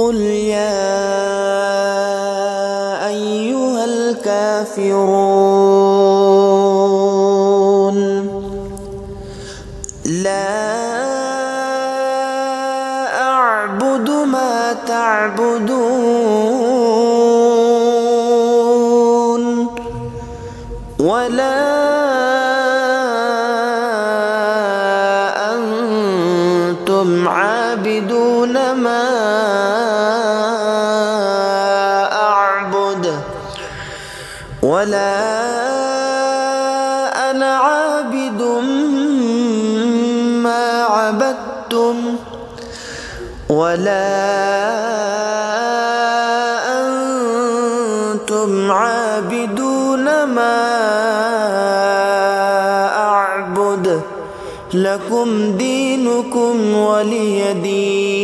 قل يا أيها الكافرون لا أعبد ما تعبدون ولا أنتم عابدون ما أعبد ولا أنا عابد ما عبدتم ولا أنتم عابدون ما أعبد لكم دينكم ولي دين.